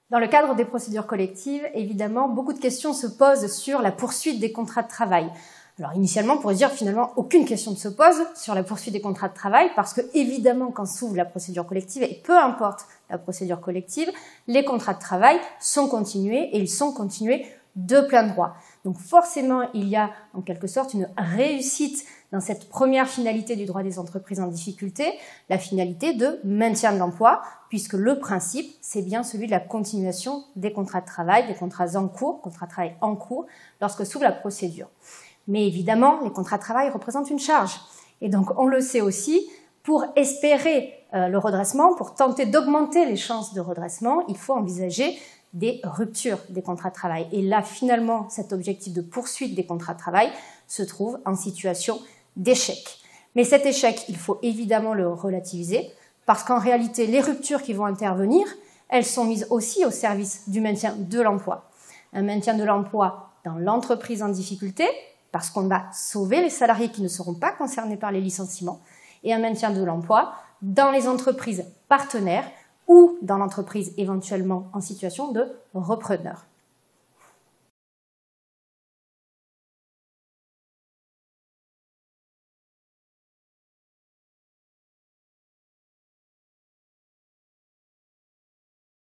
Dans le cadre des procédures collectives, évidemment, beaucoup de questions se posent sur la poursuite des contrats de travail. Alors initialement, on pourrait dire finalement aucune question ne se pose sur la poursuite des contrats de travail parce que évidemment quand s'ouvre la procédure collective, et peu importe la procédure collective, les contrats de travail sont continués et ils sont continués de plein droit. Donc forcément, il y a en quelque sorte une réussite dans cette première finalité du droit des entreprises en difficulté, la finalité de maintien de l'emploi, puisque le principe, c'est bien celui de la continuation des contrats de travail, des contrats en cours, contrats de travail en cours, lorsque s'ouvre la procédure. Mais évidemment, les contrats de travail représentent une charge. Et donc, on le sait aussi, pour espérer le redressement, pour tenter d'augmenter les chances de redressement, il faut envisager des ruptures des contrats de travail. Et là, finalement, cet objectif de poursuite des contrats de travail se trouve en situation d'échec. Mais cet échec, il faut évidemment le relativiser, parce qu'en réalité, les ruptures qui vont intervenir, elles sont mises aussi au service du maintien de l'emploi. Un maintien de l'emploi dans l'entreprise en difficulté, parce qu'on va sauver les salariés qui ne seront pas concernés par les licenciements, et un maintien de l'emploi dans les entreprises partenaires ou dans l'entreprise éventuellement en situation de repreneur.